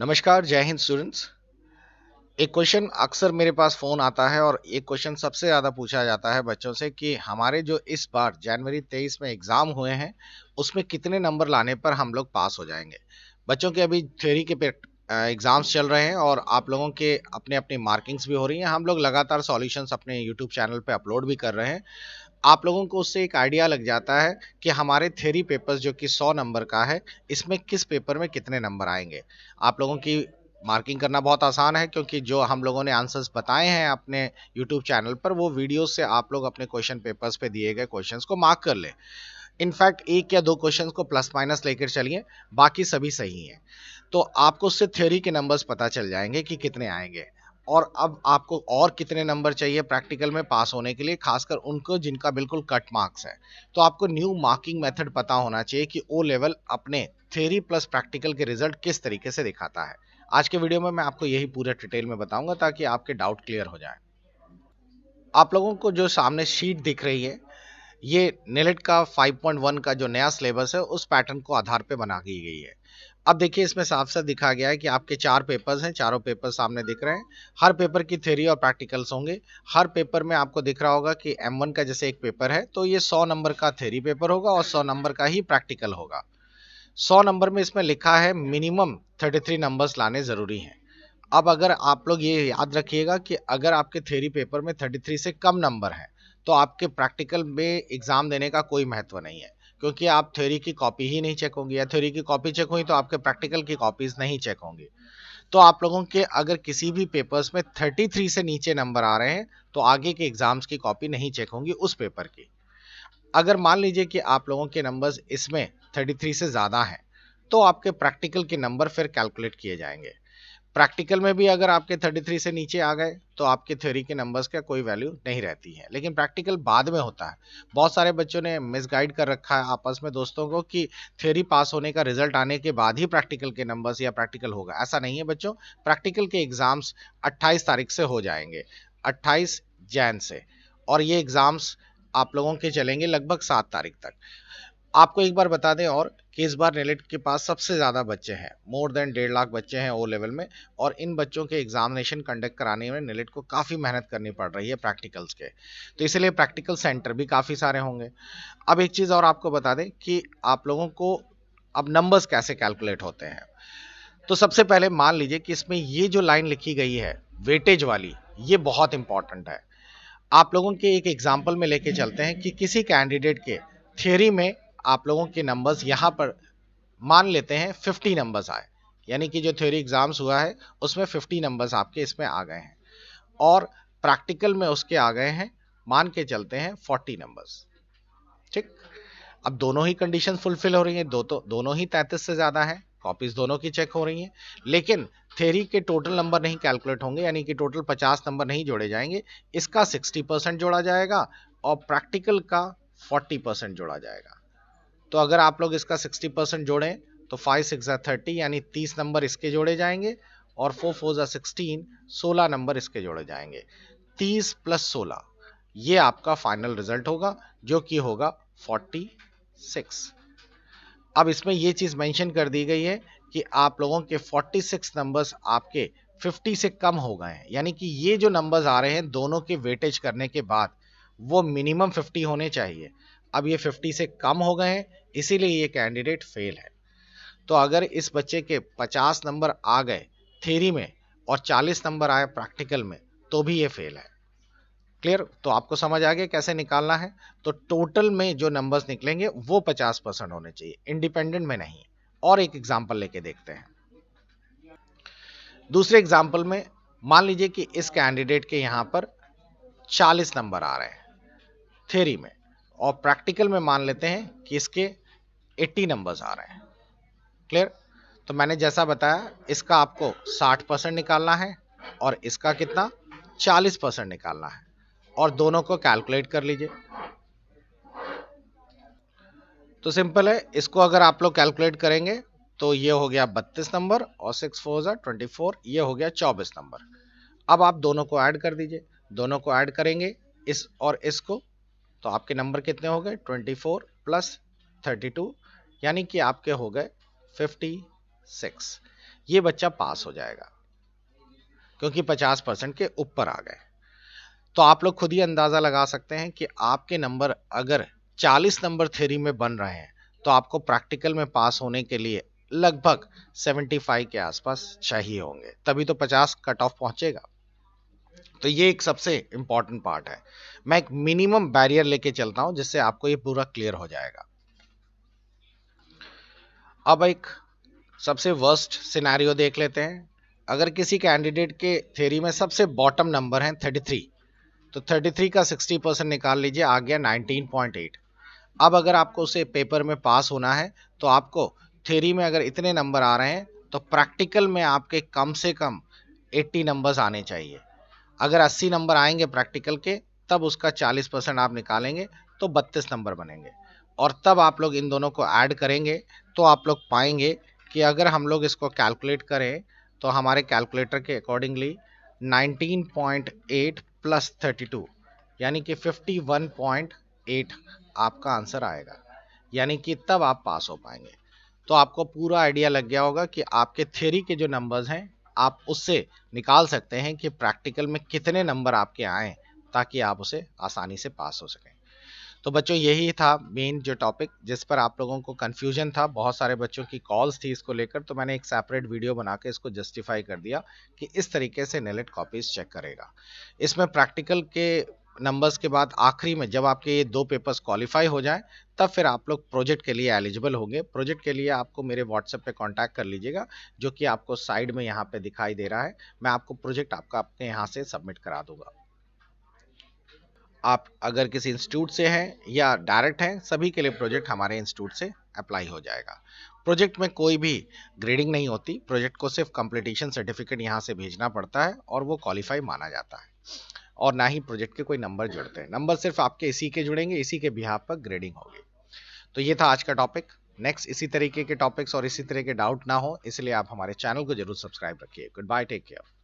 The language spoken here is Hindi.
नमस्कार, जय हिंद स्टूडेंट्स। एक क्वेश्चन अक्सर मेरे पास फ़ोन आता है और एक क्वेश्चन सबसे ज़्यादा पूछा जाता है बच्चों से कि हमारे जो इस बार जनवरी 23 में एग्ज़ाम हुए हैं, उसमें कितने नंबर लाने पर हम लोग पास हो जाएँगे? बच्चों के अभी थ्योरी के एग्ज़ाम्स चल रहे हैं और आप लोगों के अपनी-अपनी मार्किंग्स भी हो रही हैं। हम लोग लगातार सॉल्यूशंस अपने यूट्यूब चैनल पे अपलोड भी कर रहे हैं। आप लोगों को उससे एक आइडिया लग जाता है कि हमारे थ्योरी पेपर्स जो कि 100 नंबर का है, इसमें किस पेपर में कितने नंबर आएँगे। आप लोगों की मार्किंग करना बहुत आसान है क्योंकि जो हम लोगों ने आंसर्स बताए हैं अपने यूट्यूब चैनल पर, वो वीडियोज़ से आप लोग अपने क्वेश्चन पेपर्स पे दिए गए क्वेश्चंस को मार्क कर लें। इनफैक्ट 1 या 2 क्वेश्चंस को प्लस माइनस लेकर चलिए, बाकी सभी सही हैं। तो आपको उससे थ्योरी के नंबर्स पता चल जाएँगे कि कितने आएँगे। और अब आपको और कितने नंबर चाहिए प्रैक्टिकल में पास होने के लिए, खासकर उनको जिनका बिल्कुल कट मार्क्स है। तो आपको न्यू मार्किंग मेथड पता होना चाहिए कि ओ लेवल अपने थ्योरी प्लस प्रैक्टिकल के रिजल्ट किस तरीके से दिखाता है। आज के वीडियो में मैं आपको यही पूरा डिटेल में बताऊंगा ताकि आपके डाउट क्लियर हो जाए। आप लोगों को जो सामने शीट दिख रही है, ये नेलेट का 5.1 का जो नया सिलेबस है, उस पैटर्न को आधार पे बना दी गई है। अब देखिए, इसमें साफ-साफ दिखा गया है कि आपके 4 पेपर्स हैं, चारों पेपर सामने दिख रहे हैं। हर पेपर की थ्योरी और प्रैक्टिकल्स होंगे। हर पेपर में आपको दिख रहा होगा कि M1 का जैसे एक पेपर है, तो ये 100 नंबर का थ्योरी पेपर होगा और 100 नंबर का ही प्रैक्टिकल होगा। 100 नंबर में इसमें लिखा है मिनिमम 33 नंबर्स लाने ज़रूरी हैं। अब अगर आप लोग ये याद रखिएगा कि अगर आपके थ्योरी पेपर में 33 से कम नंबर हैं, तो आपके प्रैक्टिकल में एग्ज़ाम देने का कोई महत्व नहीं है, क्योंकि आप थ्योरी की कॉपी ही नहीं चेक होंगी, या थ्योरी की कॉपी चेक हुई तो आपके प्रैक्टिकल की कॉपीज़ नहीं चेक होंगी। तो आप लोगों के अगर किसी भी पेपर्स में 33 से नीचे नंबर आ रहे हैं, तो आगे के एग्ज़ाम्स की कॉपी नहीं चेक होंगी उस पेपर की। अगर मान लीजिए कि आप लोगों के नंबर्स इसमें 33 से ज़्यादा हैं, तो आपके प्रैक्टिकल के नंबर फिर कैलकुलेट किए जाएँगे। प्रैक्टिकल में भी अगर आपके 33 से नीचे आ गए, तो आपके थ्योरी के नंबर्स का कोई वैल्यू नहीं रहती है, लेकिन प्रैक्टिकल बाद में होता है। बहुत सारे बच्चों ने मिसगाइड कर रखा है आपस में दोस्तों को कि थ्योरी पास होने का रिजल्ट आने के बाद ही प्रैक्टिकल के नंबर्स या प्रैक्टिकल होगा। ऐसा नहीं है बच्चों, प्रैक्टिकल के एग्ज़ाम्स 28 तारीख से हो जाएँगे, 28 जैन से, और ये एग्ज़ाम्स आप लोगों के चलेंगे लगभग 7 तारीख तक। आपको एक बार बता दें और कि इस बार नेलेट के पास सबसे ज़्यादा बच्चे हैं, मोर देन 1.5 लाख बच्चे हैं ओ लेवल में, और इन बच्चों के एग्जामिनेशन कंडक्ट कराने में नेलेट को काफ़ी मेहनत करनी पड़ रही है प्रैक्टिकल्स के। तो इसलिए प्रैक्टिकल सेंटर भी काफ़ी सारे होंगे। अब एक चीज़ और आपको बता दें कि आप लोगों को अब नंबर्स कैसे कैलकुलेट होते हैं। तो सबसे पहले मान लीजिए कि इसमें ये जो लाइन लिखी गई है वेटेज वाली, ये बहुत इंपॉर्टेंट है। आप लोगों के एक एग्जाम्पल में लेके चलते हैं कि किसी कैंडिडेट के थियरी में आप लोगों के नंबर्स यहाँ पर मान लेते हैं 50 नंबर्स आए, यानी कि जो थ्योरी एग्जाम्स हुआ है उसमें 50 नंबर्स आपके इसमें आ गए हैं, और प्रैक्टिकल में उसके आ गए हैं, मान के चलते हैं 40 नंबर्स। ठीक। अब दोनों ही कंडीशन फुलफिल हो रही हैं, दोनों ही 33 से ज़्यादा हैं, कॉपीज़ दोनों की चेक हो रही हैं, लेकिन थ्योरी के टोटल नंबर नहीं कैलकुलेट होंगे, यानी कि टोटल 50 नंबर नहीं जोड़े जाएंगे। इसका 60% जोड़ा जाएगा और प्रैक्टिकल का 40% जोड़ा जाएगा। तो अगर आप लोग इसका 60% जोड़ें तो 5 6 30, यानी 30 नंबर इसके जोड़े जाएंगे, और 4 4 16, 16 नंबर इसके जोड़े जाएंगे। 30 प्लस 16, ये आपका फाइनल रिजल्ट होगा, जो कि होगा 46। अब इसमें ये चीज मेंशन कर दी गई है कि आप लोगों के 46 नंबर्स आपके 50 से कम हो गए हैं, यानी कि ये जो नंबर्स आ रहे हैं दोनों के वेटेज करने के बाद वो मिनिमम 50 होने चाहिए। अब ये 50 से कम हो गए हैं, इसीलिए ये कैंडिडेट फेल है। तो अगर इस बच्चे के 50 नंबर आ गए थ्योरी में और 40 नंबर आए प्रैक्टिकल में, तो भी ये फेल है। क्लियर? तो आपको समझ आ गया कैसे निकालना है। तो टोटल में जो नंबर्स निकलेंगे वो 50% होने चाहिए, इंडिपेंडेंट में नहीं। और एक एग्जांपल लेके देखते हैं। दूसरे एग्जांपल में मान लीजिए कि इस कैंडिडेट के यहां पर 40 नंबर आ रहे हैं थ्योरी में, और प्रैक्टिकल में मान लेते हैं कि इसके 80 नंबर्स आ रहे हैं। क्लियर? तो मैंने जैसा बताया, इसका आपको 60% निकालना है और इसका कितना 40% निकालना है, और दोनों को कैलकुलेट कर लीजिए। तो सिंपल है, इसको अगर आप लोग कैलकुलेट करेंगे तो ये हो गया 32 नंबर, और 6 4 24, ये हो गया 24 नंबर। अब आप दोनों को ऐड कर दीजिए, दोनों को ऐड करेंगे इस और इसको, तो आपके नंबर कितने हो गए 24 प्लस 32, यानी कि आपके हो गए 56। ये बच्चा पास हो जाएगा क्योंकि 50% के ऊपर आ गए। तो आप लोग खुद ही अंदाजा लगा सकते हैं कि आपके नंबर अगर 40 नंबर थ्योरी में बन रहे हैं तो आपको प्रैक्टिकल में पास होने के लिए लगभग 75 के आसपास चाहिए होंगे, तभी तो 50 कट ऑफ पहुंचेगा। तो ये एक सबसे इंपॉर्टेंट पार्ट है। मैं एक मिनिमम बैरियर लेके चलता हूं जिससे आपको ये पूरा क्लियर हो जाएगा। अब एक सबसे वर्स्ट सिनेरियो देख लेते हैं। अगर किसी कैंडिडेट के थ्योरी में सबसे बॉटम नंबर है 33, तो 33 का 60% निकाल लीजिए, आ गया 19.8। अब अगर आपको उसे पेपर में पास होना है तो आपको थ्योरी में अगर इतने नंबर आ रहे हैं तो प्रैक्टिकल में आपके कम से कम 80 नंबर्स आने चाहिए। अगर 80 नंबर आएंगे प्रैक्टिकल के, तब उसका 40% आप निकालेंगे तो 32 नंबर बनेंगे। और तब आप लोग इन दोनों को ऐड करेंगे तो आप लोग पाएंगे कि अगर हम लोग इसको कैलकुलेट करें तो हमारे कैलकुलेटर के अकॉर्डिंगली 19.8 प्लस 32 यानी कि 51.8 आपका आंसर आएगा, यानी कि तब आप पास हो पाएंगे। तो आपको पूरा आइडिया लग गया होगा कि आपके थ्योरी के जो नंबर्स हैं आप उससे निकाल सकते हैं कि प्रैक्टिकल में कितने नंबर आपके आए, ताकि आप उसे आसानी से पास हो सकें। तो बच्चों यही था मेन जो टॉपिक जिस पर आप लोगों को कंफ्यूजन था, बहुत सारे बच्चों की कॉल्स थी इसको लेकर, तो मैंने एक सेपरेट वीडियो बना के इसको जस्टिफाई कर दिया कि इस तरीके से नेलेट कॉपीज चेक करेगा। इसमें प्रैक्टिकल के नंबर्स के बाद आखिरी में जब आपके ये 2 पेपर्स क्वालिफाई हो जाएं तब फिर आप लोग प्रोजेक्ट के लिए एलिजिबल होंगे। प्रोजेक्ट के लिए आपको मेरे व्हाट्सएप पे कांटेक्ट कर लीजिएगा, जो कि आपको साइड में यहाँ पे दिखाई दे रहा है। मैं आपको प्रोजेक्ट आपका अपने यहाँ से सबमिट करा दूंगा। आप अगर किसी इंस्टीट्यूट से हैं या डायरेक्ट हैं, सभी के लिए प्रोजेक्ट हमारे इंस्टीट्यूट से अप्लाई हो जाएगा। प्रोजेक्ट में कोई भी ग्रेडिंग नहीं होती, प्रोजेक्ट को सिर्फ कंप्लीटेशन सर्टिफिकेट यहाँ से भेजना पड़ता है और वो क्वालिफाई माना जाता है, और ना ही प्रोजेक्ट के कोई नंबर जुड़ते हैं। नंबर सिर्फ आपके इसी के जुड़ेंगे, इसी के बिहाफ पर ग्रेडिंग होगी। तो ये था आज का टॉपिक। नेक्स्ट इसी तरीके के टॉपिक्स और इसी तरह के डाउट ना हो, इसलिए आप हमारे चैनल को जरूर सब्सक्राइब रखिए। Good bye, take care.